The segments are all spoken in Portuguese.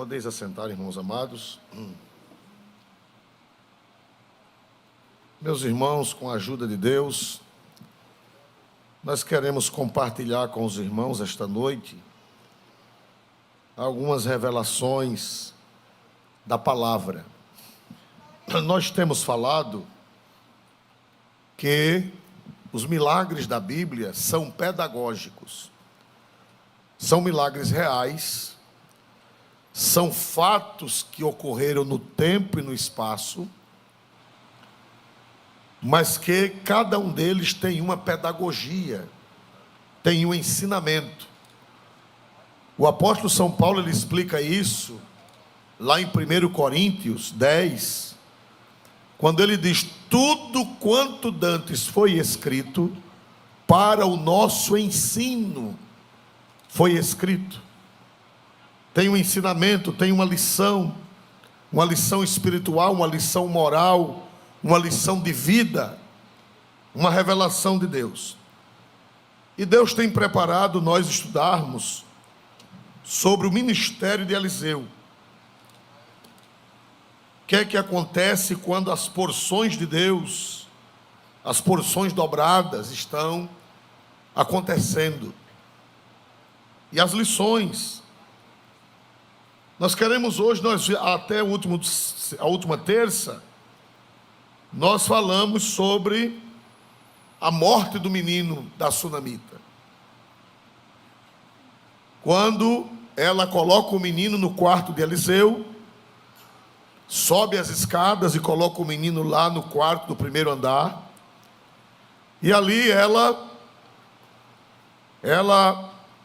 Podeis assentar, irmãos amados. Meus irmãos, com a ajuda de Deus, nós queremos compartilhar com os irmãos esta noite algumas revelações da palavra. Nós temos falado que os milagres da Bíblia são pedagógicos, são milagres reais, são fatos que ocorreram no tempo e no espaço, mas que cada um deles tem uma pedagogia, tem um ensinamento. O apóstolo São Paulo ele explica isso lá em 1 Coríntios 10, quando ele diz: tudo quanto dantes foi escrito para o nosso ensino foi escrito. Tem um ensinamento, tem uma lição espiritual, uma lição moral, uma lição de vida, uma revelação de Deus. E Deus tem preparado nós estudarmos sobre o ministério de Eliseu. O que é que acontece quando as porções de Deus, as porções dobradas estão acontecendo? E as lições. Nós queremos hoje, até a última terça, nós falamos sobre a morte do menino da sunamita. Quando ela coloca o menino no quarto de Eliseu, sobe as escadas e coloca o menino lá no quarto do primeiro andar, e ali ela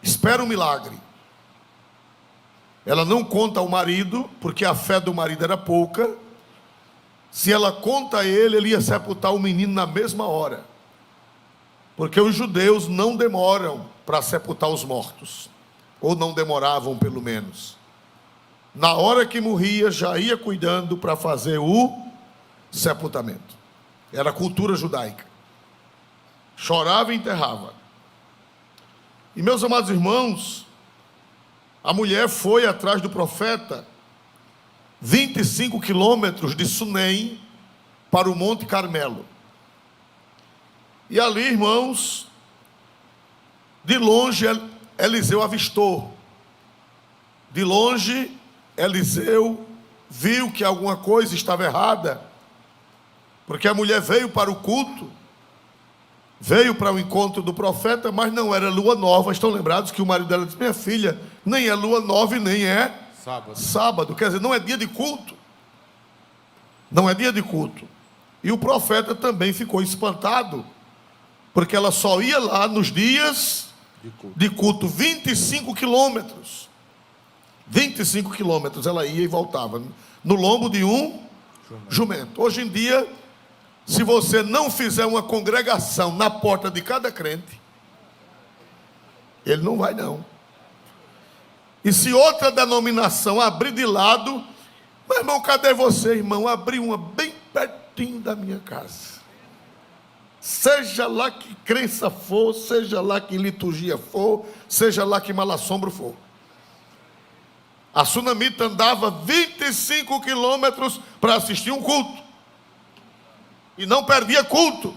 espera um milagre. Ela não conta ao marido, porque a fé do marido era pouca. Se ela conta a ele, ele ia sepultar o menino na mesma hora. Porque os judeus não demoram para sepultar os mortos. Ou não demoravam, pelo menos. Na hora que morria, já ia cuidando para fazer o sepultamento. Era a cultura judaica. Chorava e enterrava. E meus amados irmãos, a mulher foi atrás do profeta 25 quilômetros de Sunem para o Monte Carmelo. E ali, irmãos, de longe Eliseu avistou. De longe Eliseu viu que alguma coisa estava errada, porque a mulher veio para o culto, veio para o encontro do profeta, mas não era lua nova. Estão lembrados que o marido dela disse: minha filha, nem é lua nova e nem é sábado. Quer dizer, não é dia de culto. Não é dia de culto. E o profeta também ficou espantado, porque ela só ia lá nos dias de culto. 25 quilômetros. 25 quilômetros ela ia e voltava, no lombo de um jumento. Hoje em dia, se você não fizer uma congregação na porta de cada crente, ele não vai não. E se outra denominação abrir de lado: meu irmão, cadê você, irmão? Abri uma bem pertinho da minha casa. Seja lá que crença for, seja lá que liturgia for, seja lá que mal-assombro for. A sunamita andava 25 quilômetros para assistir um culto. E não perdia culto.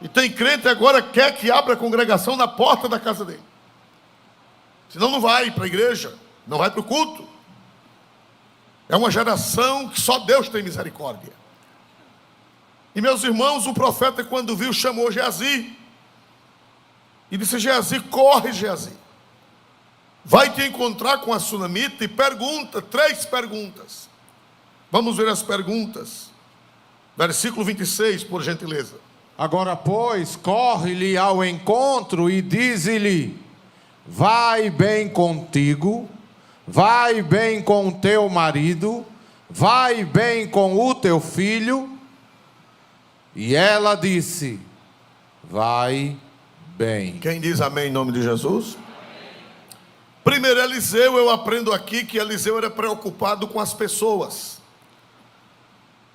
E tem crente agora que quer que abra a congregação na porta da casa dele. Senão não vai para a igreja, não vai para o culto. É uma geração que só Deus tem misericórdia. E meus irmãos, o profeta, quando viu, chamou Geazi. E disse: Geazi, corre, Geazi. Vai te encontrar com a sunamita e pergunta 3 perguntas. Vamos ver as perguntas. Versículo 26, por gentileza. Agora, pois, corre-lhe ao encontro e dize-lhe: vai bem contigo, vai bem com o teu marido, vai bem com o teu filho. E ela disse: vai bem. Quem diz amém em nome de Jesus? Amém. Primeiro, Eliseu, eu aprendo aqui que Eliseu era preocupado com as pessoas.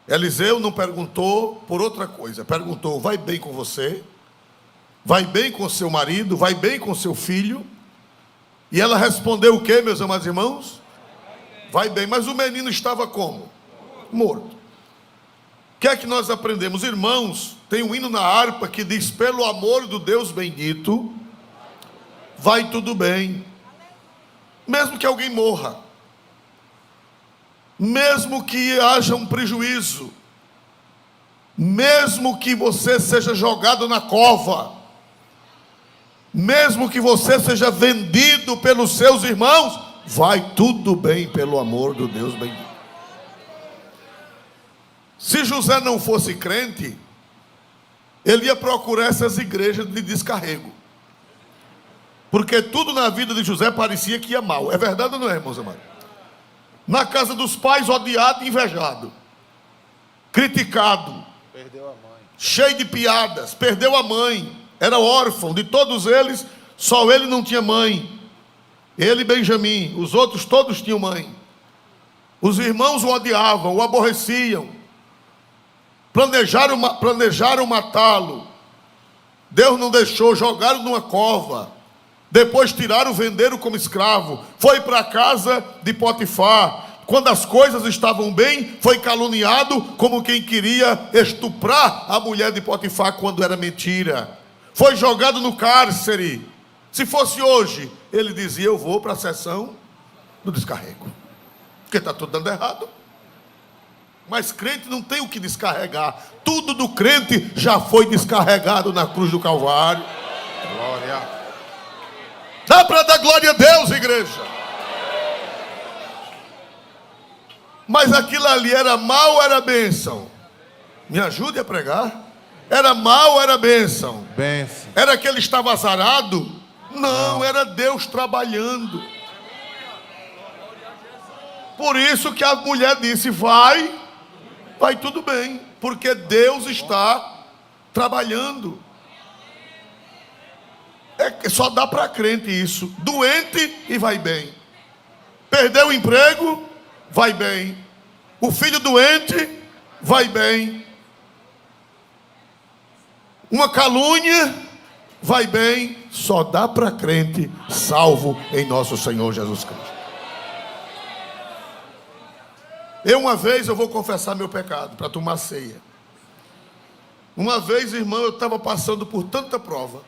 Eliseu não perguntou por outra coisa, perguntou: vai bem com você? Vai bem com seu marido? Vai bem com seu filho? E ela respondeu o quê, meus amados irmãos? Vai bem. Mas o menino estava como? Morto. O que é que nós aprendemos? Irmãos, tem um hino na harpa que diz: pelo amor do Deus bendito, vai tudo bem. Mesmo que alguém morra, mesmo que haja um prejuízo, mesmo que você seja jogado na cova, mesmo que você seja vendido pelos seus irmãos, vai tudo bem pelo amor do Deus bendito. Se José não fosse crente, ele ia procurar essas igrejas de descarrego, porque tudo na vida de José parecia que ia mal. É verdade ou não é, irmãos amados? Na casa dos pais, odiado e invejado, criticado, Perdeu a mãe. cheio de piadas, perdeu a mãe, era órfão. De todos eles, só ele não tinha mãe. Ele e Benjamim, os outros todos tinham mãe. Os irmãos o odiavam, o aborreciam, planejaram matá-lo. Deus não deixou, jogaram numa cova, depois tiraram, venderam como escravo. Foi para a casa de Potifar. Quando as coisas estavam bem, foi caluniado como quem queria estuprar a mulher de Potifar quando era mentira. Foi jogado no cárcere. Se fosse hoje, ele dizia: eu vou para a sessão do descarrego, porque está tudo dando errado. Mas crente não tem o que descarregar. Tudo do crente já foi descarregado na cruz do Calvário. Glória. Dá para dar glória a Deus, igreja? Mas aquilo ali era mal ou era bênção? Me ajude a pregar. Era mal ou era bênção? Bênção. Era que ele estava azarado? Não, era Deus trabalhando. Por isso que a mulher disse: vai tudo bem, porque Deus está trabalhando. Só dá para crente isso. Doente e vai bem. Perdeu o emprego, vai bem. O filho doente, vai bem. Uma calúnia, vai bem. Só dá para crente salvo em nosso Senhor Jesus Cristo. Uma vez eu vou confessar meu pecado para tomar ceia. Uma vez, irmão, eu estava passando por tanta prova.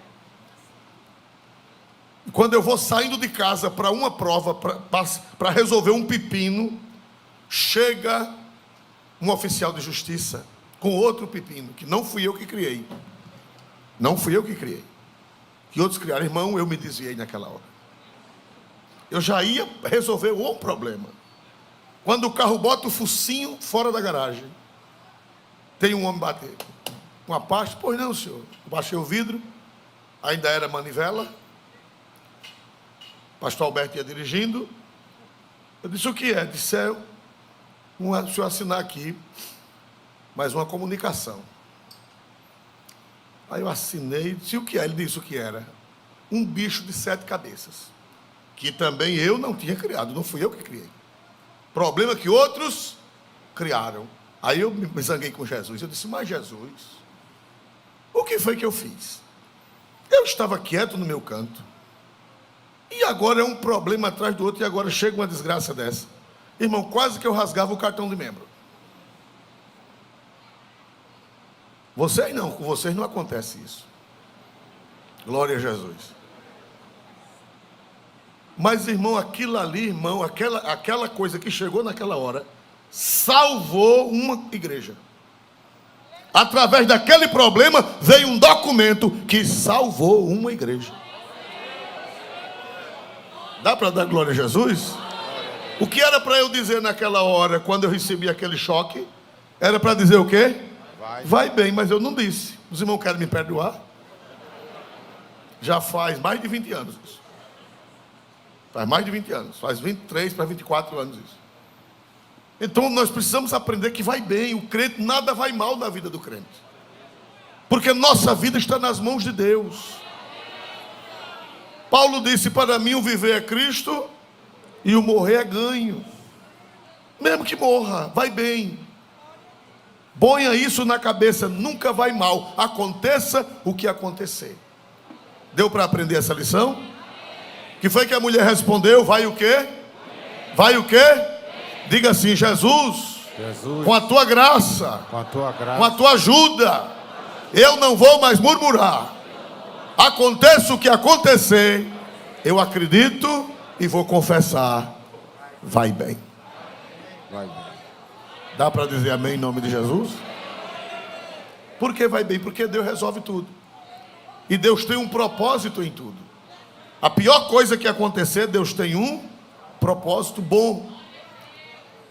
Quando eu vou saindo de casa para uma prova, para resolver um pepino, chega um oficial de justiça com outro pepino, que não fui eu que criei. Não fui eu que criei. Que outros criaram. Irmão, eu me desviei naquela hora. Eu já ia resolver um problema. Quando o carro bota o focinho fora da garagem, tem um homem bater. Uma parte, pois não, senhor. Eu baixei o vidro, ainda era manivela. O pastor Alberto ia dirigindo. Eu disse: o que é? Disse: o senhor assinar aqui mais uma comunicação. Aí eu assinei. Disse: o que é? Ele disse o que era. Um bicho de 7 cabeças, que também eu não tinha criado, não fui eu que criei. Problema que outros criaram. Aí eu me zanguei com Jesus. Eu disse: mas Jesus, o que foi que eu fiz? Eu estava quieto no meu canto, e agora é um problema atrás do outro, e agora chega uma desgraça dessa. Irmão, quase que eu rasgava o cartão de membro. Vocês não, com vocês não acontece isso. Glória a Jesus. Mas, irmão, aquilo ali, irmão, aquela coisa que chegou naquela hora, salvou uma igreja. Através daquele problema, veio um documento que salvou uma igreja. Dá para dar glória a Jesus? O que era para eu dizer naquela hora, quando eu recebi aquele choque? Era para dizer o quê? Vai bem, mas eu não disse. Os irmãos querem me perdoar? Já faz mais de 20 anos isso. Faz mais de 20 anos. Faz 23 para 24 anos isso. Então nós precisamos aprender que vai bem. O crente, nada vai mal na vida do crente. Porque nossa vida está nas mãos de Deus. Paulo disse: para mim o viver é Cristo e o morrer é ganho. Mesmo que morra, vai bem. Ponha isso na cabeça, nunca vai mal, aconteça o que acontecer. Deu para aprender essa lição? Que foi que a mulher respondeu? Vai o quê? Vai o quê? Diga assim: Jesus, com a tua graça, com a tua ajuda, eu não vou mais murmurar. Aconteça o que acontecer, eu acredito e vou confessar. Vai bem. Vai bem. Dá para dizer amém em nome de Jesus? Por que vai bem? Porque Deus resolve tudo. E Deus tem um propósito em tudo. A pior coisa que acontecer, Deus tem um propósito bom.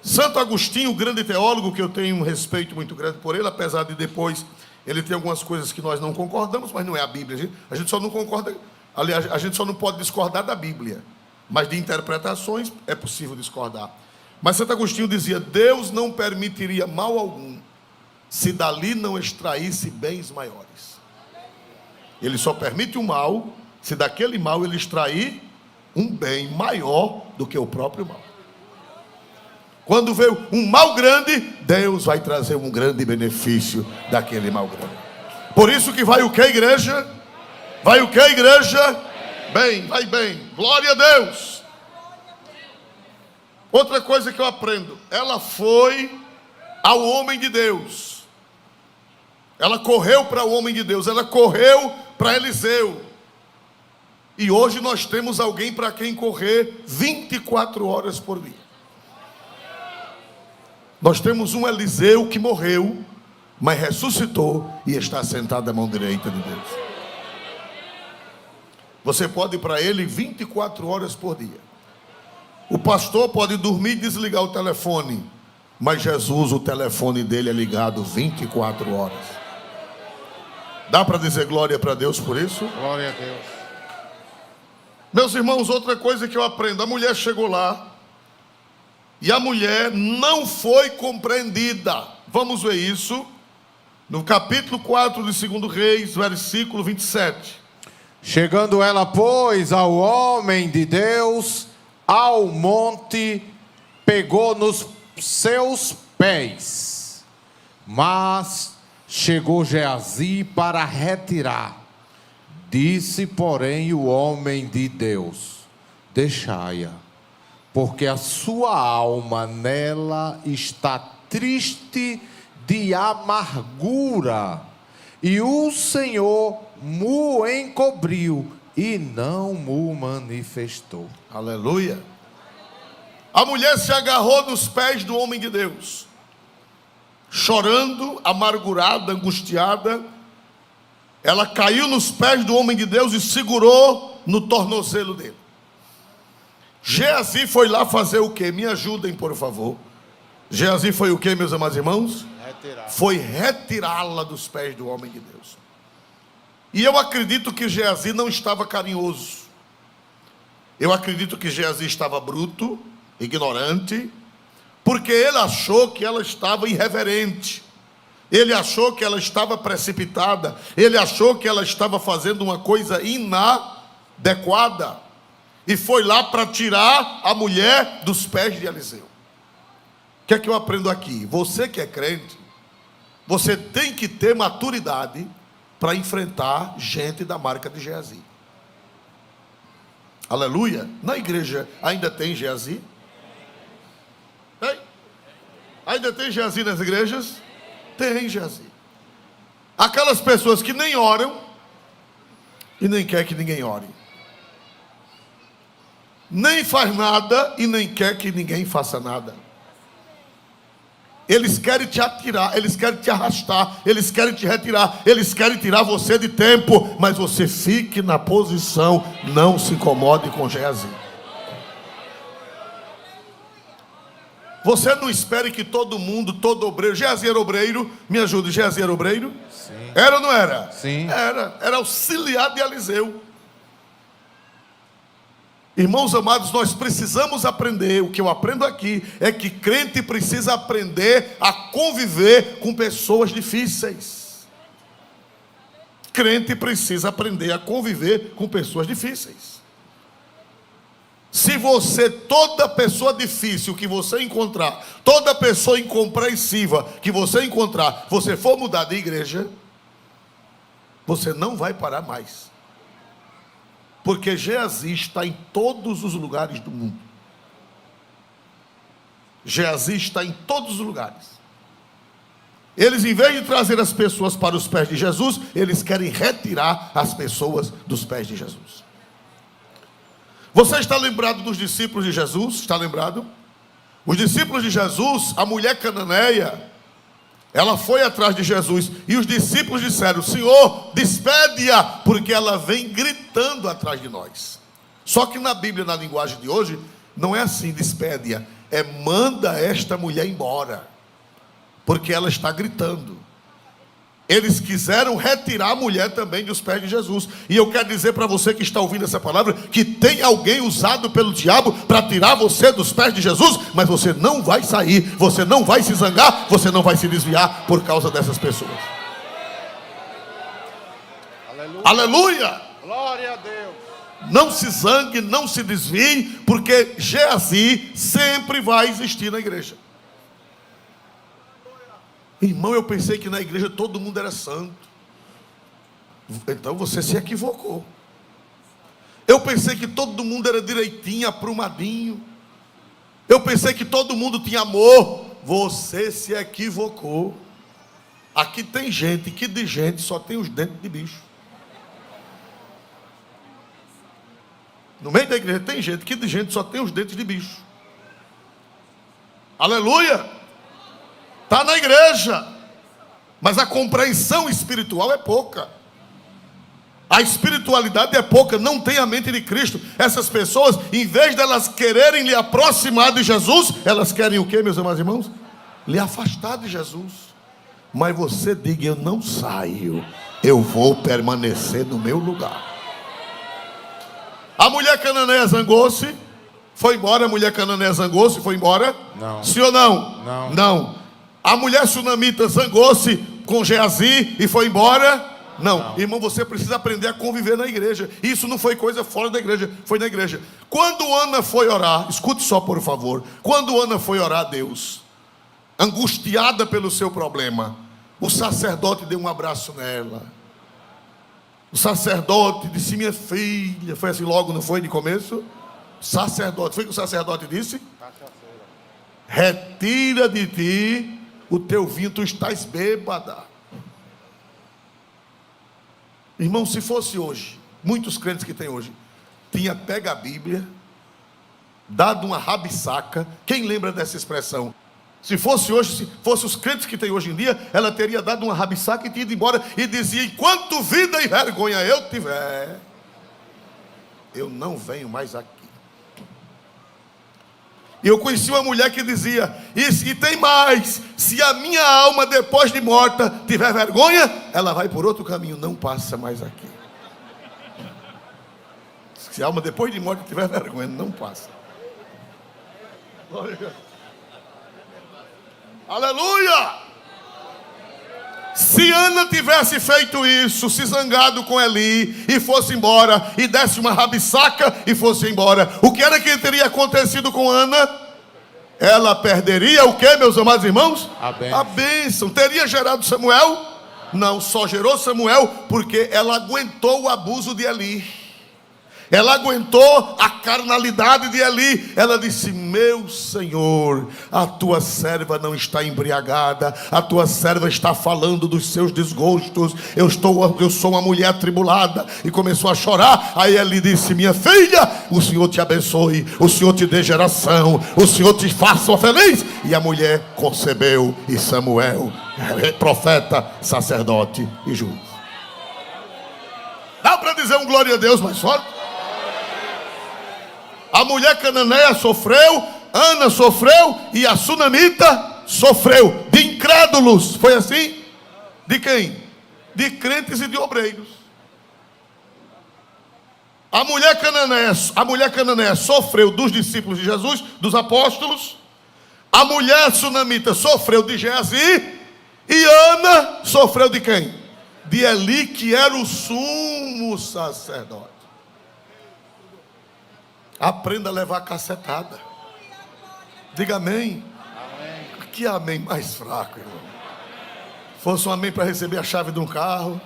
Santo Agostinho, o grande teólogo, que eu tenho um respeito muito grande por ele, apesar de depois ele tem algumas coisas que nós não concordamos, mas não é a Bíblia. A gente só não concorda, aliás, a gente só não pode discordar da Bíblia, mas de interpretações é possível discordar. Mas Santo Agostinho dizia: Deus não permitiria mal algum se dali não extraísse bens maiores. Ele só permite o mal se daquele mal ele extrair um bem maior do que o próprio mal. Quando veio um mal grande, Deus vai trazer um grande benefício daquele mal grande. Por isso que vai o que, igreja? Vai o que, igreja? Bem, vai bem. Glória a Deus. Outra coisa que eu aprendo: ela foi ao homem de Deus. Ela correu para o homem de Deus. Ela correu para Eliseu. E hoje nós temos alguém para quem correr 24 horas por dia. Nós temos um Eliseu que morreu, mas ressuscitou e está sentado à mão direita de Deus. Você pode ir para ele 24 horas por dia. O pastor pode dormir e desligar o telefone, mas Jesus, o telefone dele é ligado 24 horas. Dá para dizer glória para Deus por isso? Glória a Deus. Meus irmãos, outra coisa que eu aprendo: a mulher chegou lá e a mulher não foi compreendida. Vamos ver isso no capítulo 4 de 2 Reis, versículo 27. Chegando ela, pois, ao homem de Deus, ao monte, pegou nos seus pés, mas chegou Geazi para retirar. Disse, porém, o homem de Deus: deixai-a, porque a sua alma nela está triste de amargura, e o Senhor mo encobriu e não mo manifestou. Aleluia. A mulher se agarrou nos pés do homem de Deus, chorando, amargurada, angustiada. Ela caiu nos pés do homem de Deus e segurou no tornozelo dele. Geazi foi lá fazer o quê? Me ajudem, por favor. Geazi foi o quê, meus amados irmãos? Foi retirá-la dos pés do homem de Deus. E eu acredito que Geazi não estava carinhoso. Eu acredito que Geazi estava bruto, ignorante, porque ele achou que ela estava irreverente. Ele achou que ela estava precipitada. Ele achou que ela estava fazendo uma coisa inadequada. E foi lá para tirar a mulher dos pés de Eliseu. O que é que eu aprendo aqui? Você que é crente, você tem que ter maturidade para enfrentar gente da marca de Geazi. Aleluia. Na igreja ainda tem Geazi? Tem? Ainda tem Geazi nas igrejas? Tem Geazi. Aquelas pessoas que nem oram e nem quer que ninguém ore. Nem faz nada e nem quer que ninguém faça nada. Eles querem te atirar, eles querem te arrastar, eles querem te retirar, eles querem tirar você de tempo, mas você fique na posição, não se incomode com Geazi. Você não espere que todo mundo, todo obreiro... Geazi era obreiro, me ajude, Geazi era obreiro? Sim. Era ou não era? Sim. Era auxiliar de Eliseu. Irmãos amados, nós precisamos aprender. O que eu aprendo aqui é que crente precisa aprender a conviver com pessoas difíceis. Crente precisa aprender a conviver com pessoas difíceis. Se você, toda pessoa difícil que você encontrar, toda pessoa incompreensiva que você encontrar, você for mudar de igreja, você não vai parar mais. Porque Geazi está em todos os lugares do mundo. Geazi está em todos os lugares. Eles, em vez de trazer as pessoas para os pés de Jesus, eles querem retirar as pessoas dos pés de Jesus. Você está lembrado dos discípulos de Jesus? Está lembrado? Os discípulos de Jesus, a mulher cananeia, ela foi atrás de Jesus e os discípulos disseram: Senhor, despede-a, porque ela vem gritando atrás de nós. Só que na Bíblia, na linguagem de hoje, não é assim, despede-a, é manda esta mulher embora, porque ela está gritando. Eles quiseram retirar a mulher também dos pés de Jesus. E eu quero dizer para você que está ouvindo essa palavra, que tem alguém usado pelo diabo para tirar você dos pés de Jesus, mas você não vai sair, você não vai se zangar, você não vai se desviar por causa dessas pessoas. Aleluia! Aleluia! Glória a Deus! Não se zangue, não se desvie, porque Geazi sempre vai existir na igreja. Irmão, eu pensei que na igreja todo mundo era santo. Então você se equivocou. Eu pensei que todo mundo era direitinho, aprumadinho. Eu pensei que todo mundo tinha amor. Você se equivocou. Aqui tem gente que de gente só tem os dentes de bicho. No meio da igreja tem gente que de gente só tem os dentes de bicho. Aleluia! Está na igreja, mas a compreensão espiritual é pouca. A espiritualidade é pouca, não tem a mente de Cristo. Essas pessoas, em vez de elas quererem lhe aproximar de Jesus, elas querem o que, meus amados irmãos? Lhe afastar de Jesus. Mas você diga: eu não saio, eu vou permanecer no meu lugar. A mulher cananeia zangou-se, foi embora. A mulher cananeia zangou-se, foi embora? Não. Sim ou não? Não. Não. A mulher sunamita zangou-se com Geazi e foi embora? Não. Irmão, você precisa aprender a conviver na igreja. Isso não foi coisa fora da igreja, foi na igreja. Quando Ana foi orar, escute só por favor. Quando Ana foi orar a Deus, angustiada pelo seu problema, o sacerdote deu um abraço nela. O sacerdote disse: minha filha. Foi assim logo, não foi de começo? Sacerdote, foi o que o sacerdote disse? Retira de ti o teu vinho, tu estás bêbada. Irmão, se fosse hoje, muitos crentes que tem hoje, tinha pega a Bíblia, dado uma rabisaca. Quem lembra dessa expressão? Se fosse hoje, se fosse os crentes que tem hoje em dia, ela teria dado uma rabisaca e tinha ido embora e dizia: enquanto vida e vergonha eu tiver, eu não venho mais aqui. E eu conheci uma mulher que dizia: e tem mais, se a minha alma depois de morta tiver vergonha, ela vai por outro caminho, não passa mais aqui. Se a alma depois de morta tiver vergonha, não passa. Aleluia! Se Ana tivesse feito isso, se zangado com Eli e fosse embora, e desse uma rabisaca e fosse embora, o que era que teria acontecido com Ana? Ela perderia o que, meus amados irmãos? A bênção. Teria gerado Samuel? Não, só gerou Samuel porque ela aguentou o abuso de Eli. Ela aguentou a carnalidade de Eli. Ela disse: meu Senhor, a tua serva não está embriagada, a tua serva está falando dos seus desgostos. Eu sou uma mulher atribulada. E começou a chorar. Aí Eli disse: minha filha, o Senhor te abençoe, o Senhor te dê geração, o Senhor te faça feliz. E a mulher concebeu, e Samuel, profeta, sacerdote e juiz. Dá para dizer um glória a Deus mais forte? A mulher cananeia sofreu, Ana sofreu e a sunamita sofreu. De incrédulos, foi assim? De quem? De crentes e de obreiros. A mulher cananeia sofreu dos discípulos de Jesus, dos apóstolos. A mulher sunamita sofreu de Geazi. E Ana sofreu de quem? De Eli, que era o sumo sacerdote. Aprenda a levar cacetada. Diga amém. Amém. Que amém mais fraco, irmão. Fosse um amém para receber a chave de um carro.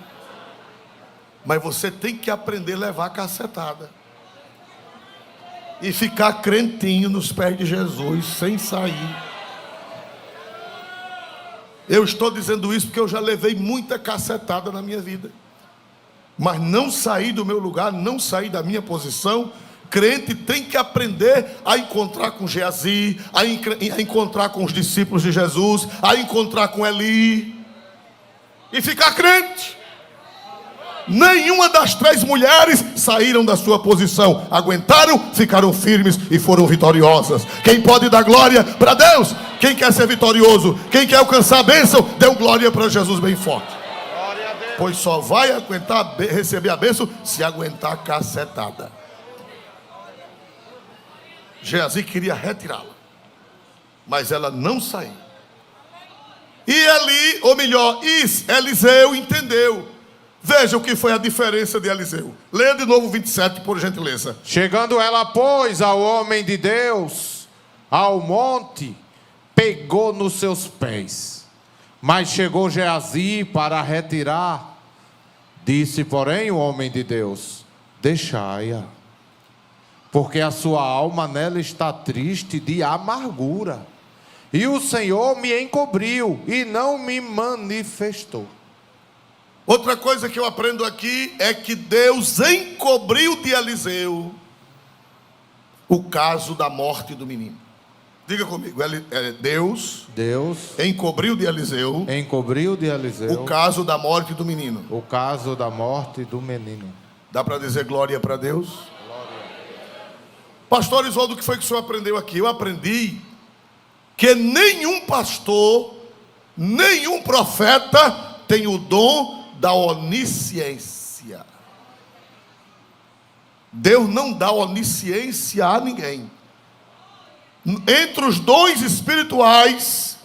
Mas você tem que aprender a levar a cacetada. E ficar crentinho nos pés de Jesus, sem sair. Eu estou dizendo isso porque eu já levei muita cacetada na minha vida. Mas não saí do meu lugar, não saí da minha posição. Crente tem que aprender a encontrar com Geazi, a encontrar com os discípulos de Jesus, a encontrar com Eli. E ficar crente. Nenhuma das 3 mulheres saíram da sua posição. Aguentaram, ficaram firmes e foram vitoriosas. Quem pode dar glória para Deus? Quem quer ser vitorioso? Quem quer alcançar a bênção? Dê um glória para Jesus bem forte. Pois só vai aguentar receber a bênção se aguentar a cacetada. Geazi queria retirá-la, mas ela não saiu. E Eli, ou melhor, Eliseu entendeu. Veja o que foi a diferença de Eliseu. Leia de novo 27, por gentileza. Chegando ela, pois, ao homem de Deus, ao monte, pegou nos seus pés. Mas chegou Geazi para retirar. Disse, porém, o homem de Deus: deixai-a, porque a sua alma nela está triste de amargura. E o Senhor me encobriu e não me manifestou. Outra coisa que eu aprendo aqui é que Deus encobriu de Eliseu o caso da morte do menino. Diga comigo, Deus encobriu de Eliseu o caso da morte do menino. O caso da morte do menino. Dá para dizer glória para Deus? Pastor Isoldo, o que foi que o senhor aprendeu aqui? Eu aprendi que nenhum pastor, nenhum profeta tem o dom da onisciência. Deus não dá onisciência a ninguém. Entre os dons espirituais,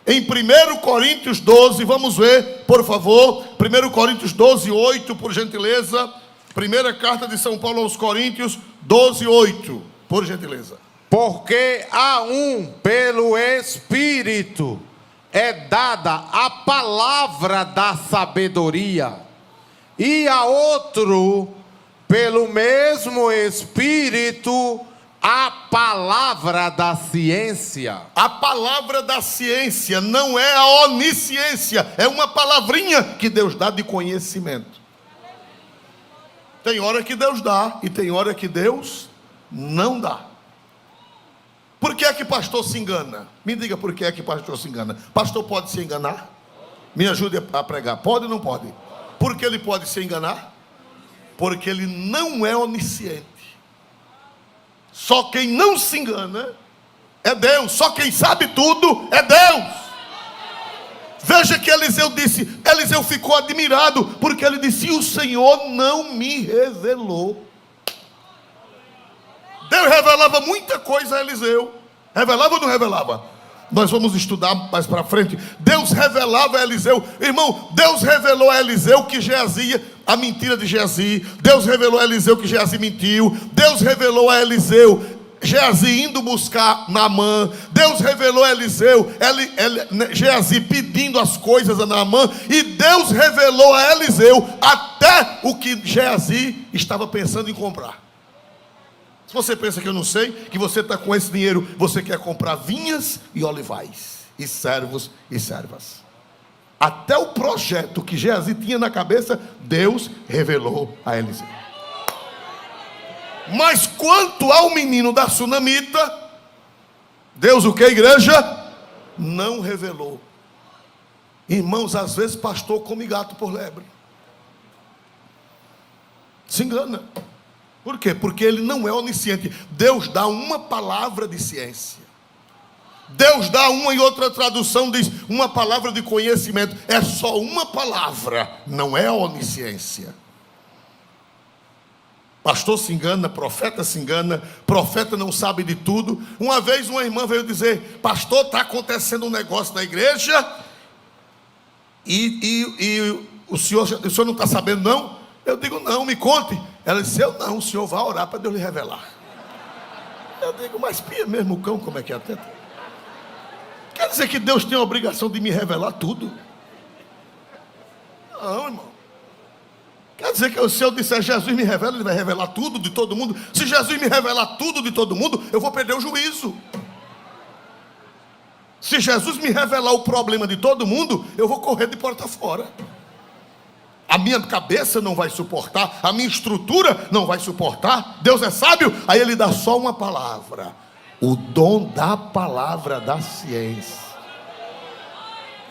em 1 Coríntios 12, vamos ver, por favor, 1 Coríntios 12, 8, por gentileza. Primeira carta de São Paulo aos Coríntios, 12, 8, por gentileza. Porque a um, pelo Espírito, é dada a palavra da sabedoria, e a outro, pelo mesmo Espírito, a palavra da ciência. A palavra da ciência não é a onisciência, é uma palavrinha que Deus dá de conhecimento. Tem hora que Deus dá e tem hora que Deus não dá. Por que é que pastor se engana? Me diga por que é que pastor se engana. Pastor pode se enganar? Me ajude a pregar. Pode ou não pode? Por que ele pode se enganar? Porque ele não é onisciente. Só quem não se engana é Deus. Só quem sabe tudo é Deus. Veja que Eliseu disse. Eliseu ficou admirado, porque ele disse: o Senhor não me revelou. Deus revelava muita coisa a Eliseu. Revelava ou não revelava? Nós vamos estudar mais para frente. Deus revelava a Eliseu. Irmão, Deus revelou a Eliseu que Geazi, a mentira de Geazi. Deus revelou a Eliseu que Geazi mentiu. Deus revelou a Eliseu Geazi indo buscar Naamã. Deus revelou a Eliseu Geazi pedindo as coisas a Naamã. E Deus revelou a Eliseu até o que Geazi estava pensando em comprar. Se você pensa que eu não sei, que você está com esse dinheiro, você quer comprar vinhas e olivais, e servos e servas. Até o projeto que Geazi tinha na cabeça, Deus revelou a Eliseu. Mas quanto ao menino da sunamita, Deus o que, igreja? Não revelou. Irmãos, às vezes pastor come gato por lebre. Se engana. Por quê? Porque ele não é onisciente. Deus dá uma palavra de ciência. Deus dá uma e outra tradução, diz uma palavra de conhecimento. É só uma palavra, não é a onisciência. Pastor se engana, profeta se engana, profeta não sabe de tudo. Uma vez uma irmã veio dizer: pastor, está acontecendo um negócio na igreja e o senhor não está sabendo não? Eu digo: não, me conte. Ela disse: eu não, o senhor vai orar para Deus lhe revelar. Eu digo: mas pia mesmo o cão, como é que é? Quer dizer que Deus tem a obrigação de me revelar tudo? Não, irmão. Quer dizer que se eu disser Jesus me revela, ele vai revelar tudo de todo mundo? Se Jesus me revelar tudo de todo mundo, eu vou perder o juízo. Se Jesus me revelar o problema de todo mundo, eu vou correr de porta fora. A minha cabeça não vai suportar, a minha estrutura não vai suportar. Deus é sábio, aí ele dá só uma palavra. O dom da palavra da ciência.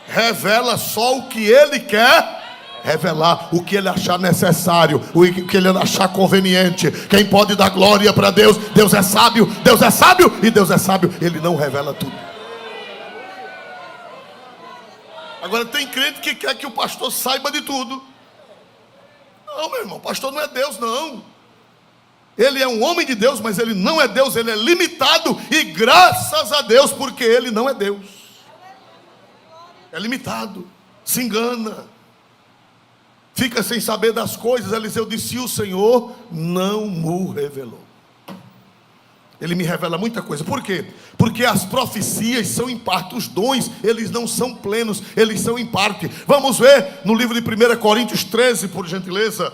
Revela só o que ele quer revelar, o que ele achar necessário, o que ele achar conveniente. Quem pode dar glória para Deus? Deus é sábio, Deus é sábio e Deus é sábio. Ele não revela tudo. Agora tem crente que quer que o pastor saiba de tudo. Não, meu irmão, o pastor não é Deus, não. Ele é um homem de Deus, mas ele não é Deus, ele é limitado. E graças a Deus, porque ele não é Deus. É limitado, se engana, fica sem saber das coisas. Eliseu disse: o Senhor não me revelou. Ele me revela muita coisa. Por quê? Porque as profecias são em parte. Os dons, eles não são plenos, eles são em parte. Vamos ver no livro de 1 Coríntios 13, por gentileza,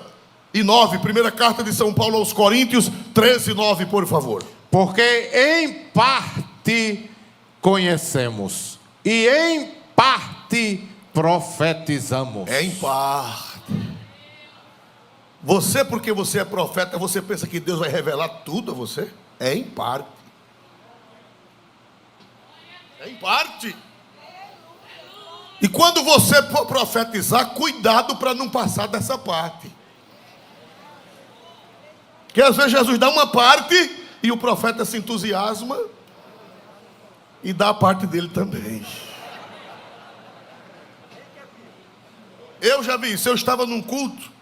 e 9. Primeira carta de São Paulo aos Coríntios 13, 9, por favor. Porque em parte conhecemos, e em parte profetizamos. É em parte. Você, porque você é profeta, você pensa que Deus vai revelar tudo a você? É em parte. É em parte. E quando você for profetizar, cuidado para não passar dessa parte. Porque às vezes Jesus dá uma parte e o profeta se entusiasma e dá a parte dele também. Eu já vi isso. Eu estava num culto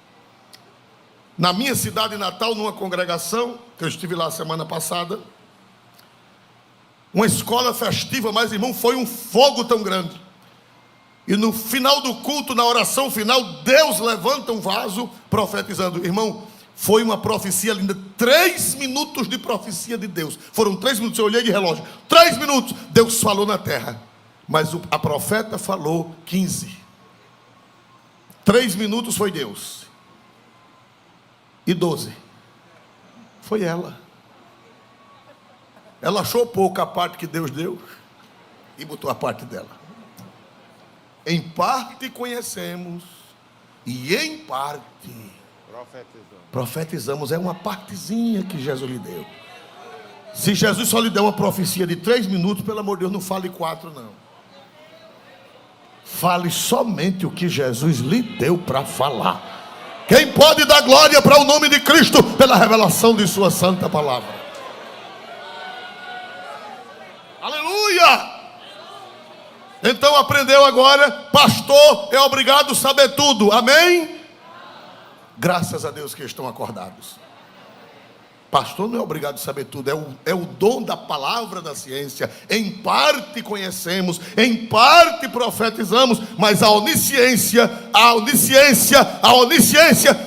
na minha cidade natal, numa congregação, que eu estive lá semana passada, uma escola festiva, mas irmão, foi um fogo tão grande. E no final do culto, na oração final, Deus levanta um vaso profetizando. Irmão, foi uma profecia linda. 3 minutos de profecia de Deus. Foram 3 minutos, eu olhei de relógio. 3 minutos, Deus falou na terra. Mas a profeta falou 15. 3 minutos foi Deus. E 12 foi ela. Ela achou pouco a parte que Deus deu e botou a parte dela. Em parte conhecemos e em parte profetizamos. É uma partezinha que Jesus lhe deu. Se Jesus só lhe deu uma profecia de 3 minutos, pelo amor de Deus, não fale 4 não. Fale somente o que Jesus lhe deu para falar. Quem pode dar glória para o nome de Cristo pela revelação de sua santa palavra? Aleluia! Então aprendeu agora, pastor é obrigado a saber tudo, amém? Graças a Deus que estão acordados. Pastor não é obrigado a saber tudo, é o dom da palavra da ciência. Em parte conhecemos, em parte profetizamos, mas a onisciência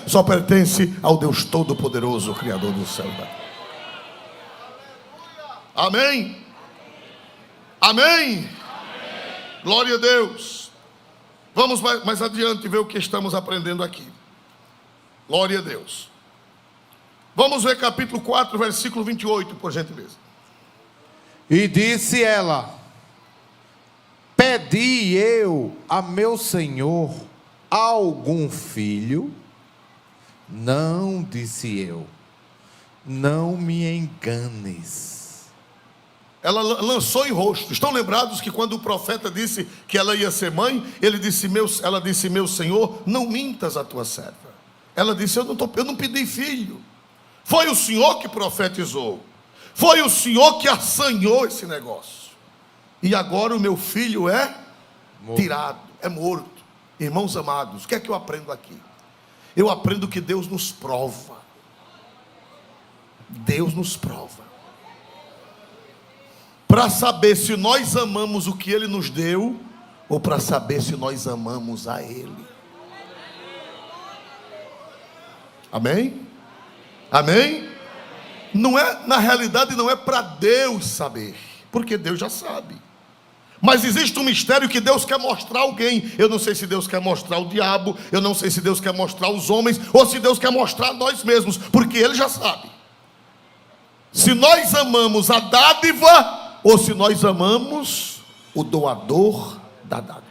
só pertence ao Deus Todo-Poderoso, Criador do céu e da terra. Amém? Amém? Glória a Deus. Vamos mais adiante ver o que estamos aprendendo aqui. Glória a Deus. Vamos ver capítulo 4, versículo 28, por gentileza. E disse ela: pedi eu a meu senhor algum filho? Não, disse eu, não me enganes. Ela lançou em rosto. Estão lembrados que quando o profeta disse que ela ia ser mãe, ela disse, meu senhor, não mintas a tua serva. Ela disse, eu não pedi filho. Foi o Senhor que profetizou. Foi o Senhor que assanhou esse negócio. E agora o meu filho é tirado, é morto. Irmãos amados, o que é que eu aprendo aqui? Eu aprendo que Deus nos prova. Deus nos prova. Para saber se nós amamos o que Ele nos deu, ou para saber se nós amamos a Ele. Amém? Amém? Não é, na realidade não é para Deus saber, porque Deus já sabe. Mas existe um mistério que Deus quer mostrar a alguém. Eu não sei se Deus quer mostrar o diabo, eu não sei se Deus quer mostrar os homens, ou se Deus quer mostrar a nós mesmos, porque Ele já sabe. Se nós amamos a dádiva, ou se nós amamos o doador da dádiva.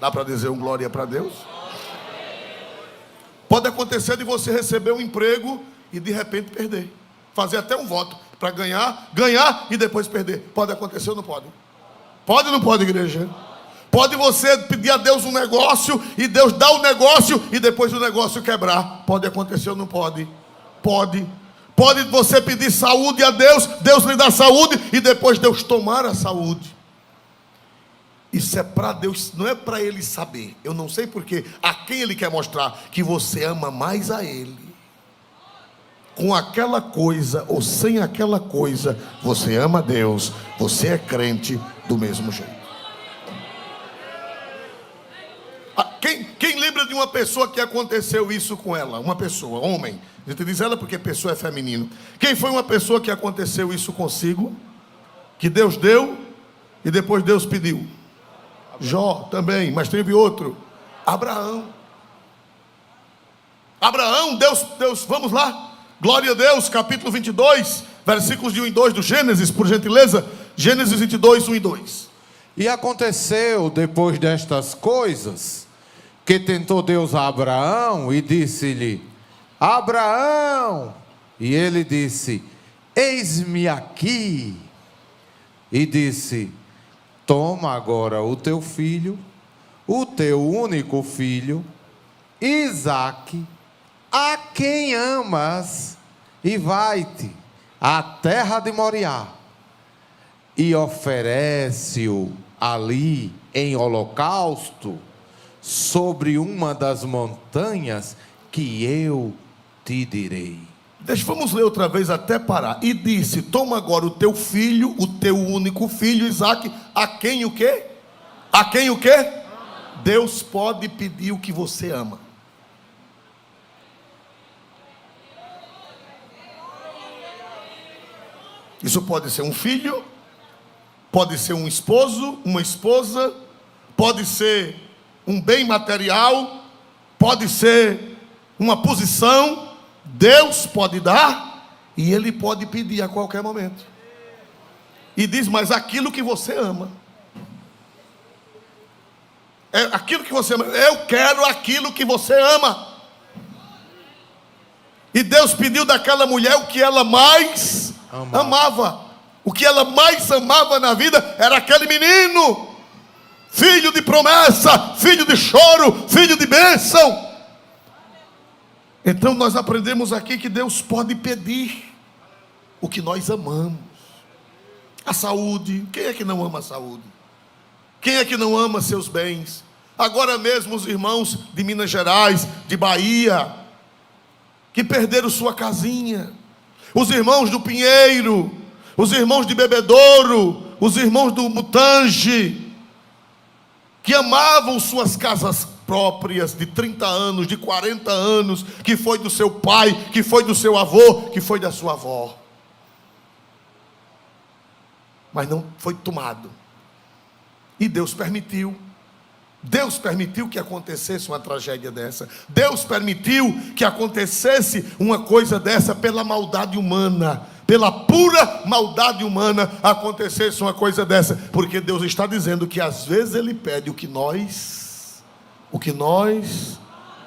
Dá para dizer um glória para Deus? Pode acontecer de você receber um emprego e de repente perder. Fazer até um voto para ganhar e depois perder. Pode acontecer ou não pode? Pode ou não pode, igreja? Pode você pedir a Deus um negócio e Deus dá o negócio e depois o negócio quebrar. Pode acontecer ou não pode? Pode. Pode você pedir saúde a Deus, Deus lhe dá saúde e depois Deus tomar a saúde. Isso é para Deus, não é para Ele saber. Eu não sei porque, a quem Ele quer mostrar que você ama mais a Ele. Com aquela coisa ou sem aquela coisa, você ama a Deus, você é crente do mesmo jeito. Quem lembra de uma pessoa que aconteceu isso com ela? Uma pessoa, homem. A gente diz ela porque pessoa é feminino. Quem foi uma pessoa que aconteceu isso consigo? Que Deus deu e depois Deus pediu? Jó também, mas teve outro. Abraão, Deus, vamos lá. Glória a Deus, capítulo 22, versículos de 1 e 2 do Gênesis, por gentileza. Gênesis 22, 1 e 2. E aconteceu depois destas coisas, que tentou Deus a Abraão e disse-lhe: Abraão! E ele disse: Eis-me aqui. E disse: Toma agora o teu filho, o teu único filho, Isaque, a quem amas, e vai-te à terra de Moriá, e oferece-o ali em holocausto, sobre uma das montanhas que eu te direi. Vamos ler outra vez até parar. E disse: Toma agora o teu filho, o teu único filho, Isaque, a quem o quê? A quem o quê? Deus pode pedir o que você ama. Isso pode ser um filho, pode ser um esposo, uma esposa, pode ser um bem material, pode ser uma posição. Deus pode dar e Ele pode pedir a qualquer momento. E diz: mas aquilo que você ama, é aquilo que você ama. Eu quero aquilo que você ama. E Deus pediu daquela mulher o que ela mais amava. O que ela mais amava na vida era aquele menino, filho de promessa, filho de choro, filho de bênção. Então nós aprendemos aqui que Deus pode pedir o que nós amamos. A saúde. Quem é que não ama a saúde? Quem é que não ama seus bens? Agora mesmo os irmãos de Minas Gerais, de Bahia, que perderam sua casinha, os irmãos do Pinheiro, os irmãos de Bebedouro, os irmãos do Mutange, que amavam suas casas próprias de 30 anos, de 40 anos, que foi do seu pai, que foi do seu avô, que foi da sua avó, mas não foi tomado. E Deus permitiu que acontecesse uma tragédia dessa. Deus permitiu que acontecesse uma coisa dessa pela maldade humana, pela pura maldade humana acontecesse uma coisa dessa, porque Deus está dizendo que às vezes Ele pede o que nós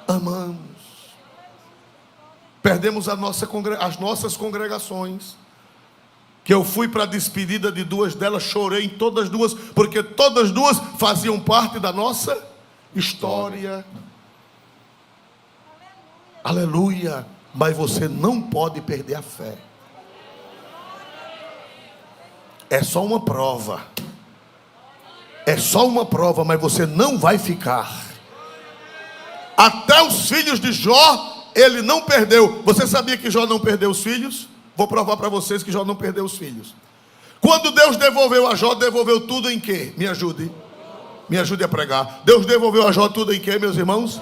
amamos. Perdemos as nossas congregações, que eu fui para a despedida de duas delas, chorei em todas duas, porque todas duas faziam parte da nossa história. Aleluia. Mas você não pode perder a fé. É só uma prova. É só uma prova, mas você não vai ficar. Até os filhos de Jó, ele não perdeu. Você sabia que Jó não perdeu os filhos? Vou provar para vocês que Jó não perdeu os filhos. Quando Deus devolveu a Jó, devolveu tudo em quê? Me ajude a pregar. Deus devolveu a Jó tudo em quê, meus irmãos?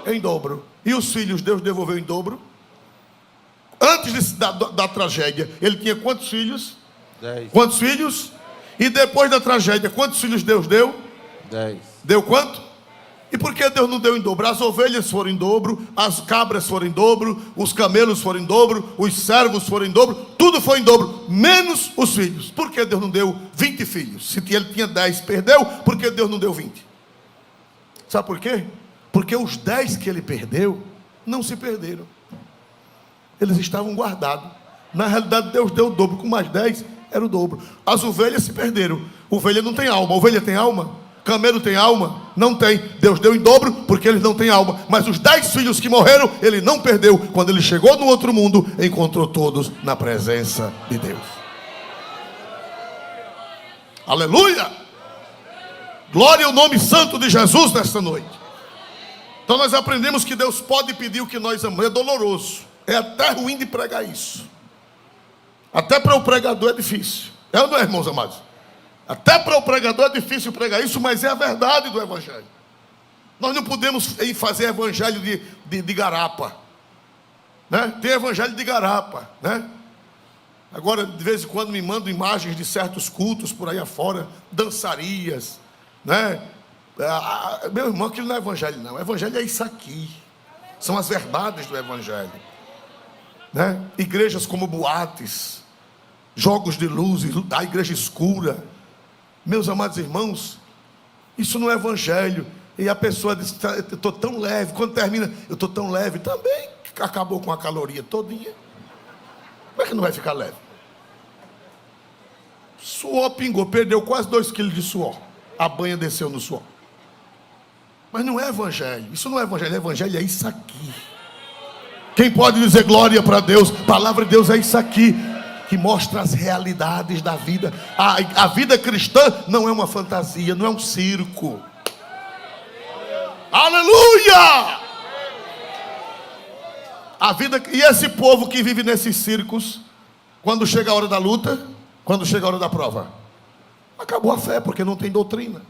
Em dobro. E os filhos Deus devolveu em dobro? Antes da tragédia, ele tinha quantos filhos? 10. Quantos filhos? E depois da tragédia, quantos filhos Deus deu? 10. Deu quanto? E por que Deus não deu em dobro? As ovelhas foram em dobro, as cabras foram em dobro, os camelos foram em dobro, os servos foram em dobro, tudo foi em dobro, menos os filhos. Por que Deus não deu 20 filhos? Se ele tinha 10, perdeu, por que Deus não deu 20? Sabe por quê? Porque os 10 que ele perdeu, não se perderam. Eles estavam guardados. Na realidade, Deus deu o dobro, com mais 10, era o dobro. As ovelhas se perderam. Ovelha não tem alma. Ovelha tem alma? Camelo tem alma? Não tem. Deus deu em dobro porque eles não têm alma. Mas os 10 filhos que morreram, ele não perdeu. Quando ele chegou no outro mundo, encontrou todos na presença de Deus. Aleluia! Glória ao nome santo de Jesus nesta noite. Então nós aprendemos que Deus pode pedir o que nós amamos. É doloroso. É até ruim de pregar isso. Até para o pregador é difícil. É ou não é, irmãos amados? Até para o pregador é difícil pregar isso, mas é a verdade do evangelho. Nós não podemos fazer evangelho de garapa, né? Tem evangelho de garapa, né? Agora, de vez em quando me mandam imagens de certos cultos por aí afora, dançarias, né? Meu irmão, aquilo não é evangelho não. O evangelho é isso aqui. São as verdades do evangelho, né? Igrejas como boates, jogos de luzes, a igreja escura. Meus amados irmãos, isso não é evangelho. E a pessoa diz, eu estou tão leve. Quando termina, eu estou tão leve. Também acabou com a caloria todinha. Como é que não vai ficar leve? Suor pingou, perdeu quase 2 quilos de suor. A banha desceu no suor. Mas não é evangelho. Isso não é evangelho. Evangelho é isso aqui. Quem pode dizer glória para Deus? A palavra de Deus é isso aqui, que mostra as realidades da vida. A vida cristã não é uma fantasia, não é um circo. Aleluia! A vida, e esse povo que vive nesses circos, quando chega a hora da luta, quando chega a hora da prova, acabou a fé, porque não tem doutrina,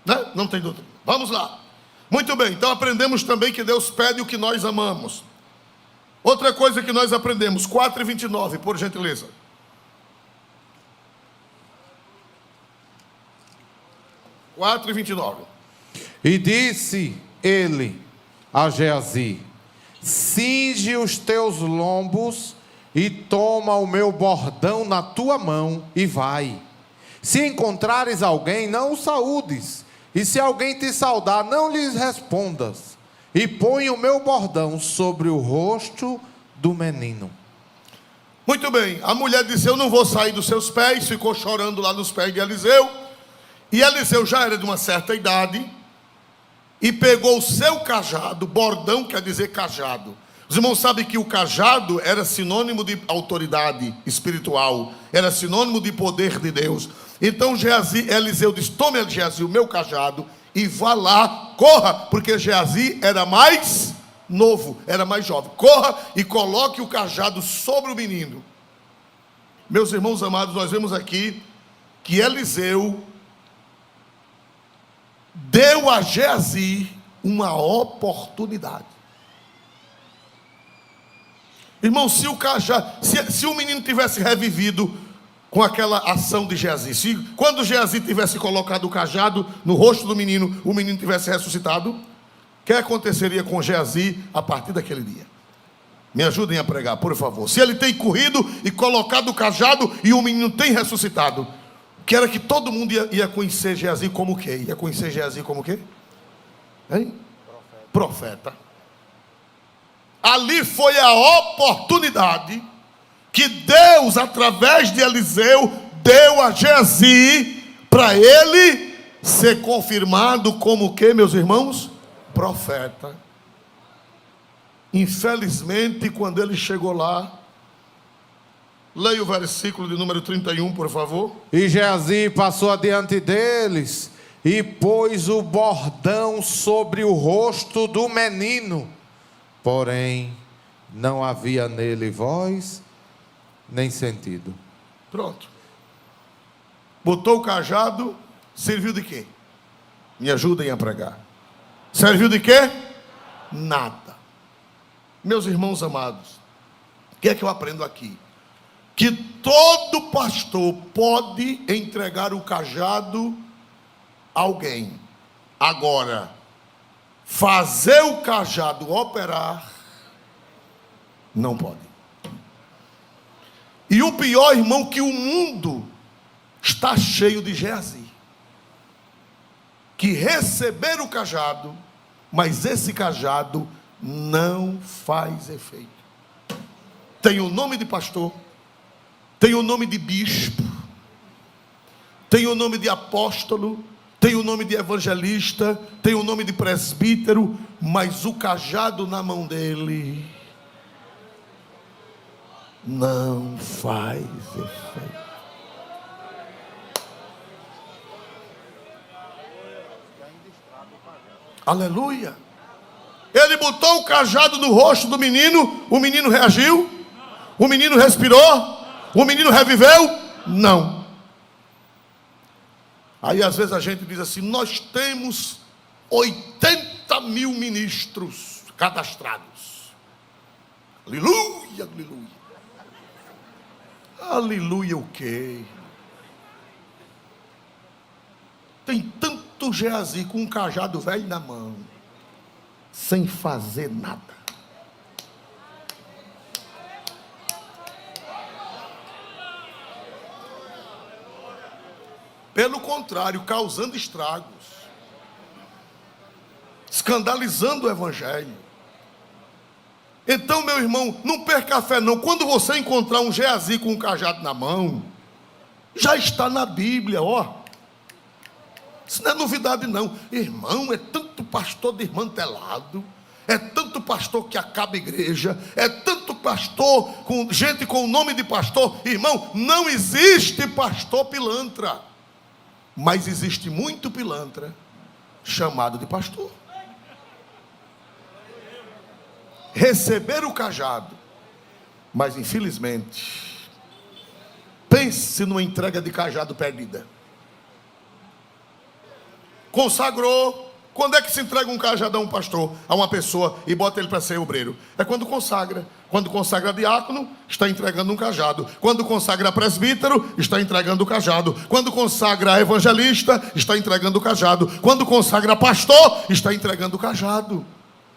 né? Não tem doutrina. Vamos lá. Muito bem, então aprendemos também que Deus pede o que nós amamos. Outra coisa que nós aprendemos, 4:29, por gentileza. – 4:29. E disse ele a Geazi: cinge os teus lombos e toma o meu bordão na tua mão e vai. Se encontrares alguém, não o saúdes, e se alguém te saudar, não lhes respondas. E põe o meu bordão sobre o rosto do menino. Muito bem, a mulher disse, eu não vou sair dos seus pés, ficou chorando lá nos pés de Eliseu. E Eliseu já era de uma certa idade, e pegou o seu cajado. Bordão quer dizer cajado. Os irmãos sabem que o cajado era sinônimo de autoridade espiritual, era sinônimo de poder de Deus. Então Eliseu disse, tome, Geazi, o meu cajado, e vá lá, corra, porque Geazi era mais novo, era mais jovem. Corra e coloque o cajado sobre o menino. Meus irmãos amados, nós vemos aqui que Eliseu deu a Geazi uma oportunidade. Irmão, se o cajado, se o menino tivesse revivido com aquela ação de Geazi, quando Geazi tivesse colocado o cajado no rosto do menino, o menino tivesse ressuscitado, o que aconteceria com Geazi a partir daquele dia? Me ajudem a pregar, por favor. Se ele tem corrido e colocado o cajado e o menino tem ressuscitado, que era que todo mundo ia conhecer Geazi como o quê? Ia conhecer Geazi como o quê? Hein? Profeta. Ali foi a oportunidade que Deus, através de Eliseu, deu a Geazi para ele ser confirmado como o quê, meus irmãos? Profeta. Infelizmente, quando ele chegou lá, leia o versículo de número 31, por favor. E Geazi passou adiante deles e pôs o bordão sobre o rosto do menino. Porém, não havia nele voz nem sentido. Pronto. Botou o cajado, serviu de quê? Me ajudem a pregar. Serviu de quê? Nada. Meus irmãos amados, o que é que eu aprendo aqui? que todo pastor pode entregar o cajado a alguém. Agora, fazer o cajado operar, não pode. E o pior, irmão, que o mundo está cheio de Geazi, que receberam o cajado, mas esse cajado não faz efeito. Tem o nome de pastor, tem o nome de bispo, tem o nome de apóstolo, tem o nome de evangelista, tem o nome de presbítero, mas o cajado na mão dele não faz efeito. Aleluia. Ele botou o cajado no rosto do menino, o menino reagiu, o menino respirou, o menino reviveu? Não. Aí às vezes a gente diz assim: nós temos 80 mil ministros cadastrados. Aleluia, aleluia. Aleluia o quê? Tem tanto Geazi com um cajado velho na mão, sem fazer nada. Pelo contrário, causando estragos, escandalizando o evangelho. Então, meu irmão, não perca a fé não. Quando você encontrar um Geazi com um cajado na mão, já está na Bíblia, ó. Isso não é novidade não. Irmão, é tanto pastor desmantelado, é tanto pastor que acaba a igreja, é tanto pastor, com gente com o nome de pastor. Irmão, não existe pastor pilantra, mas existe muito pilantra chamado de pastor. Receber o cajado, mas infelizmente, pense numa entrega de cajado perdida. Consagrou. Quando é que se entrega um cajado a um pastor, a uma pessoa, e bota ele para ser obreiro? É quando consagra. Quando consagra diácono, está entregando um cajado. Quando consagra presbítero, está entregando o cajado. Quando consagra evangelista, está entregando o cajado. Quando consagra pastor, está entregando o cajado.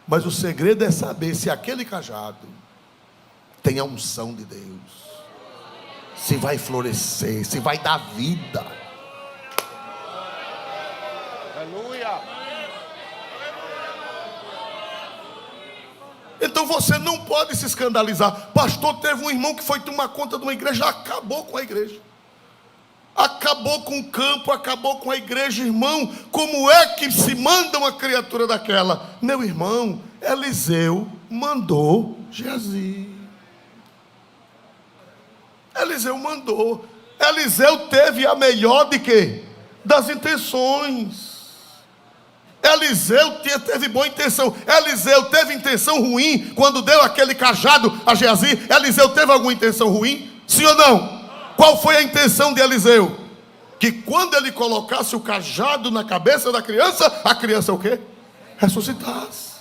Mas o segredo é saber se aquele cajado tem a unção de Deus, se vai florescer, se vai dar vida. Aleluia. Então você não pode se escandalizar. Pastor, teve um irmão que foi tomar conta de uma igreja, acabou com a igreja, acabou com o campo, acabou com a igreja. Irmão, como é que se manda uma criatura daquela? Meu irmão, Eliseu mandou Geazi. Eliseu mandou. Eliseu teve a melhor de quê? Das intenções. Eliseu teve boa intenção. Eliseu teve intenção ruim quando deu aquele cajado a Geazi. Eliseu teve alguma intenção ruim? Sim ou não? Qual foi a intenção de Eliseu? Que quando ele colocasse o cajado na cabeça da criança, a criança o quê? Ressuscitasse.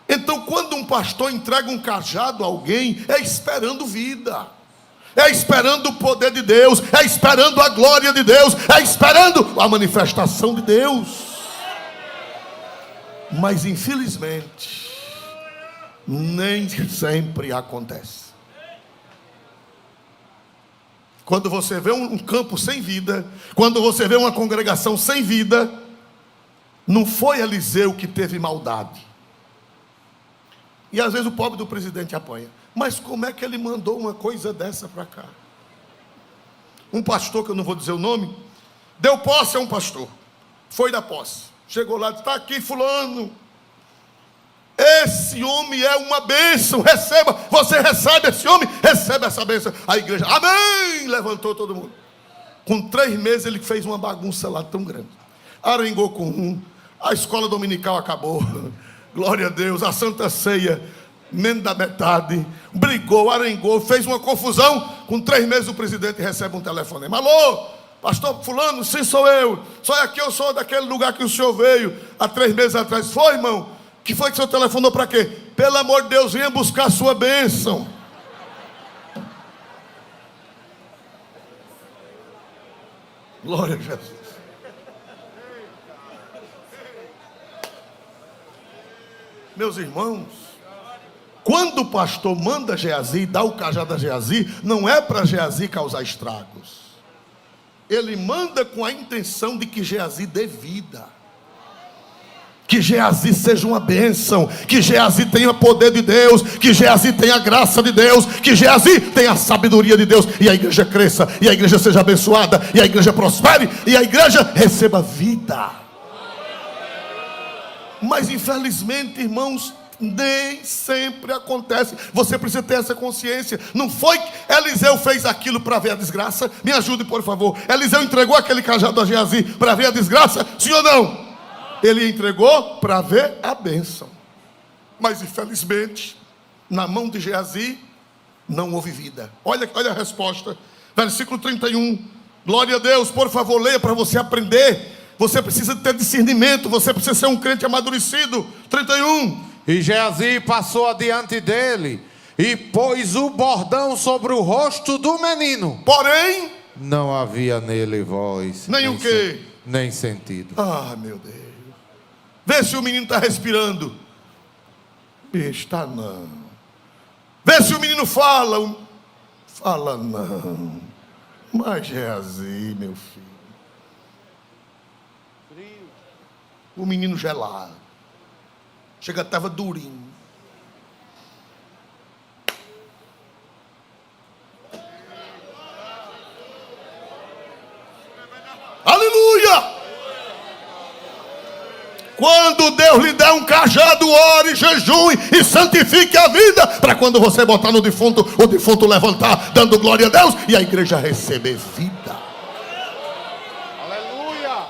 Então, quando um pastor entrega um cajado a alguém, é esperando vida, é esperando o poder de Deus, é esperando a glória de Deus, é esperando a manifestação de Deus. Mas infelizmente, nem sempre acontece. Quando você vê um campo sem vida, quando você vê uma congregação sem vida, não foi Eliseu que teve maldade. E às vezes o pobre do presidente apanha. Mas como é que ele mandou uma coisa dessa para cá? Um pastor, que eu não vou dizer o nome, deu posse a um pastor. Foi da posse. Chegou lá e disse: está aqui fulano. Esse homem é uma bênção. Receba. Você recebe esse homem? Recebe essa bênção. A igreja, amém. Levantou todo mundo. Com 3 meses ele fez uma bagunça lá tão grande. Arengou com um. A escola dominical acabou. Glória a Deus. A Santa Ceia, menos da metade. Brigou, arengou, fez uma confusão. Com 3 meses o presidente recebe um telefonema: alô, pastor fulano? Sim, sou eu. Só aqui, eu sou daquele lugar que o senhor veio há 3 meses atrás. Foi, irmão? Que foi que o senhor telefonou para quê? Pelo amor de Deus, venha buscar a sua bênção. Glória a Jesus. Meus irmãos, quando o pastor manda Geazi, dá o cajado a Geazi, não é para Geazi causar estragos. Ele manda com a intenção de que Geazi dê vida, que Geazi seja uma bênção, que Geazi tenha poder de Deus, que Geazi tenha graça de Deus, que Geazi tenha a sabedoria de Deus, e a igreja cresça, e a igreja seja abençoada, e a igreja prospere, e a igreja receba vida. Mas infelizmente, irmãos, nem sempre acontece. Você precisa ter essa consciência. Não foi que Eliseu fez aquilo para ver a desgraça? Me ajude, por favor. Eliseu entregou aquele cajado a Geazi para ver a desgraça? Sim ou não? Ele entregou para ver a bênção. Mas infelizmente, na mão de Geazi não houve vida. Olha a resposta. Versículo 31. Glória a Deus, por favor, leia para você aprender. Você precisa ter discernimento, você precisa ser um crente amadurecido. 31. E Geazi passou adiante dele e pôs o bordão sobre o rosto do menino. Porém, não havia nele voz. Nem o quê? Nem sentido. Ah, meu Deus. Vê se o menino está respirando. Está não. Vê se o menino fala. Fala não. Mas Geazi, meu filho. O menino gelado. Chega, estava durinho. Aleluia! Quando Deus lhe der um cajado, ore, jejue e santifique a vida, para quando você botar no defunto, o defunto levantar, dando glória a Deus, e a igreja receber vida. Aleluia!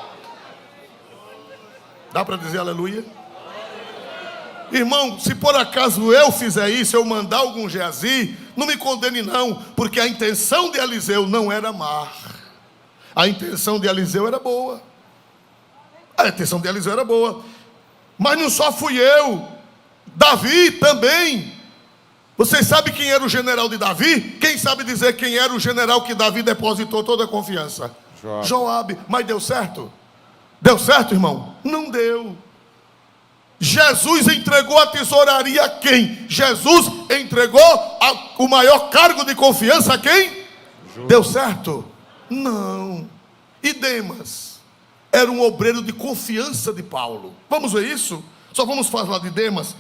Dá para dizer aleluia? Irmão, se por acaso eu fizer isso, eu mandar algum Geazi, não me condene não, porque a intenção de Eliseu não era má. A intenção de Eliseu era boa. A intenção de Eliseu era boa. Mas não só fui eu, Davi também. Vocês sabem quem era o general de Davi? Quem sabe dizer quem era o general que Davi depositou toda a confiança? Joabe. Mas deu certo? Deu certo, irmão? Não deu. Jesus entregou a tesouraria a quem? Jesus entregou o maior cargo de confiança a quem? Deu certo? Não. E Demas era um obreiro de confiança de Paulo. Vamos ver isso? Só vamos falar de Demas.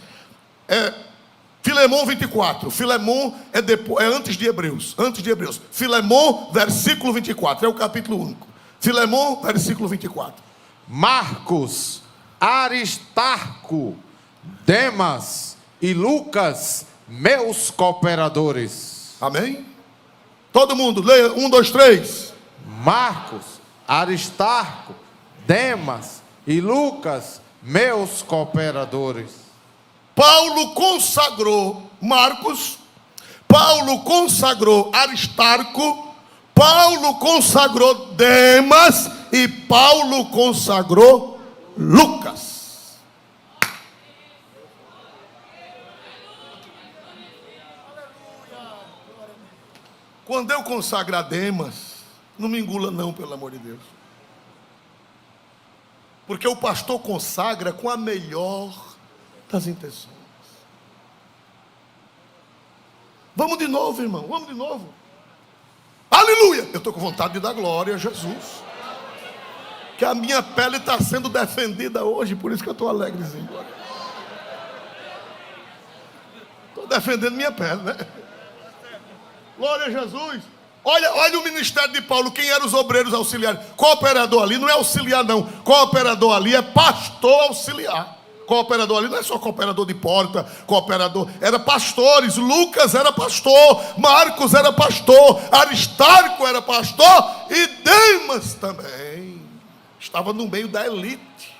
Filemão 24. Filemão é antes de Hebreus. Antes de Hebreus. Filemão, versículo 24. É o capítulo único. Filemão, versículo 24. Marcos, Aristarco, Demas e Lucas, meus cooperadores. Amém? Todo mundo, leia 1, 2, 3. Marcos, Aristarco, Demas e Lucas, meus cooperadores. Paulo consagrou Marcos, Paulo consagrou Aristarco, Paulo consagrou Demas e Paulo consagrou Lucas. Quando eu consagrar Demas, não me engula não, pelo amor de Deus. Porque o pastor consagra com a melhor das intenções. Vamos de novo, irmão, vamos de novo. Aleluia! Eu estou com vontade de dar glória a Jesus. Que a minha pele está sendo defendida hoje, por isso que eu estou alegrezinho. Estou defendendo minha pele, né? Glória a Jesus. Olha o ministério de Paulo. Quem eram os obreiros auxiliares? Cooperador ali não é auxiliar não. Cooperador ali é pastor auxiliar. Cooperador ali não é só cooperador de porta. Cooperador, era pastores. Lucas era pastor, Marcos era pastor, Aristarco era pastor e Demas também. Estava no meio da elite.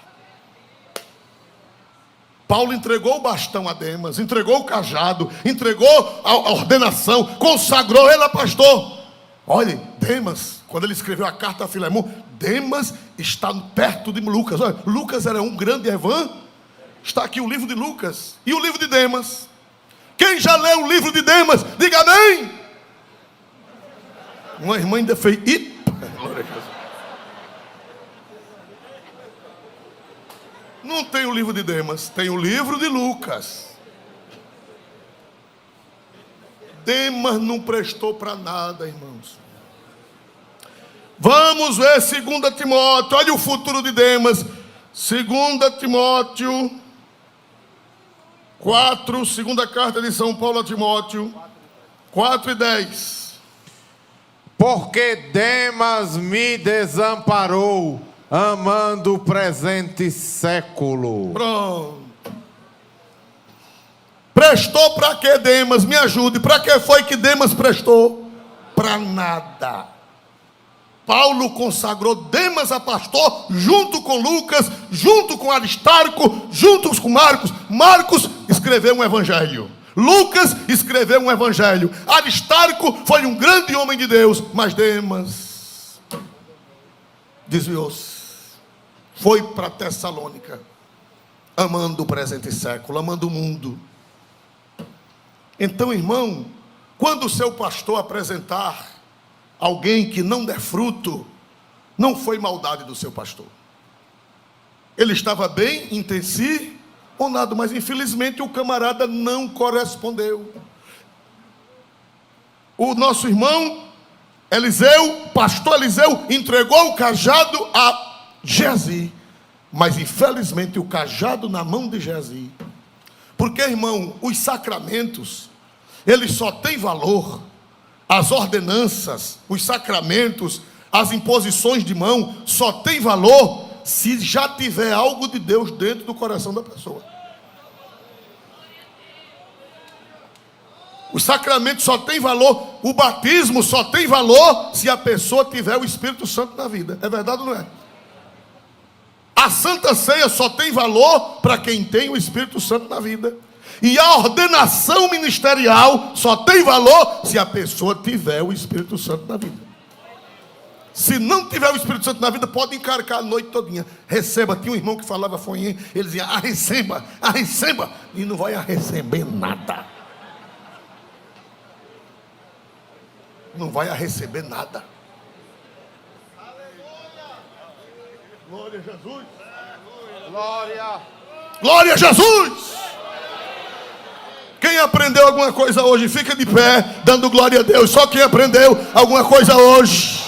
Paulo entregou o bastão a Demas, entregou o cajado, entregou a ordenação, consagrou ele a pastor. Olha, Demas, quando ele escreveu a carta a Filemão, Demas está perto de Lucas. Olha, Lucas era um grande evangelista. Está aqui o livro de Lucas e o livro de Demas. Quem já leu o livro de Demas, diga amém. Uma irmã ainda fez. não tem o livro de Demas? Tem o livro de Lucas. Demas não prestou para nada, irmãos. Vamos ver 2 Timóteo. Olha o futuro de Demas. 2 Timóteo 4, segunda carta de São Paulo a Timóteo 4:10. Porque Demas me desamparou, amando o presente século. Pronto. Prestou para que Demas? Me ajude. Para que foi que Demas prestou? Para nada. Paulo consagrou Demas a pastor, junto com Lucas, junto com Aristarco, junto com Marcos. Marcos escreveu um evangelho. Lucas escreveu um evangelho. Aristarco foi um grande homem de Deus, mas Demas desviou-se. Foi para Tessalônica, amando o presente século, amando o mundo. Então, irmão, quando o seu pastor apresentar alguém que não der fruto, não foi maldade do seu pastor. Ele estava bem, intencionado, mas infelizmente o camarada não correspondeu. O nosso irmão Eliseu, pastor Eliseu, entregou o cajado a Geazi, mas infelizmente o cajado na mão de Geazi. Porque, irmão, os sacramentos, eles só têm valor, as ordenanças, os sacramentos, as imposições de mão, só tem valor se já tiver algo de Deus dentro do coração da pessoa. Os sacramentos só tem valor, o batismo só tem valor se a pessoa tiver o Espírito Santo na vida. É verdade ou não é? A Santa Ceia só tem valor para quem tem o Espírito Santo na vida. E a ordenação ministerial só tem valor se a pessoa tiver o Espírito Santo na vida. Se não tiver o Espírito Santo na vida, pode encarcar a noite todinha. Receba. Tinha um irmão que falava folhinha, ele dizia, receba, receba. E não vai receber nada. Não vai receber nada. Glória a Jesus. Glória. Glória a Jesus. Quem aprendeu alguma coisa hoje, fica de pé, dando glória a Deus. Só quem aprendeu alguma coisa hoje.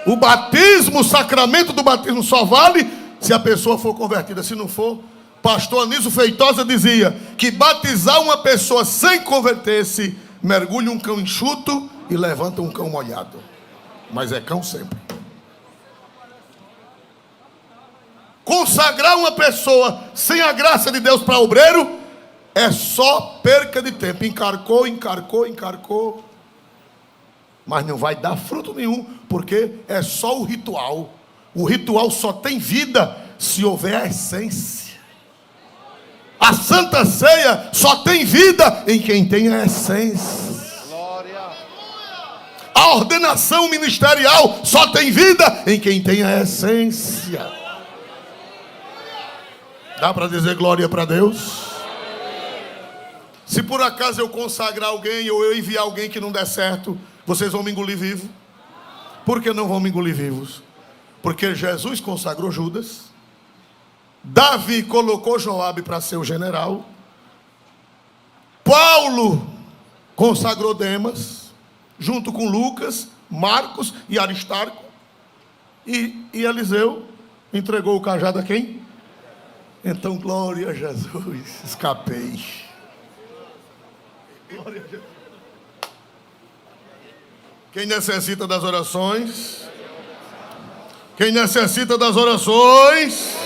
O batismo, o sacramento do batismo só vale se a pessoa for convertida. Se não for, pastor Anísio Feitosa dizia que batizar uma pessoa sem converter-se, mergulha um cão enxuto e levanta um cão molhado. Mas é cão sempre. Consagrar uma pessoa sem a graça de Deus para obreiro é só perca de tempo. Encarcou. Mas não vai dar fruto nenhum, porque é só o ritual. O ritual só tem vida se houver a essência. A Santa Ceia só tem vida em quem tem a essência. A ordenação ministerial só tem vida em quem tem a essência. Dá para dizer glória para Deus? Se por acaso eu consagrar alguém ou eu enviar alguém que não der certo, vocês vão me engolir vivo? Por que não vão me engolir vivos? Porque Jesus consagrou Judas, Davi colocou Joabe para ser o general, Paulo consagrou Demas, junto com Lucas, Marcos e Aristarco, e Eliseu entregou o cajado a quem? Então, glória a Jesus, escapei. Glória a Jesus. Quem necessita das orações? Quem necessita das orações?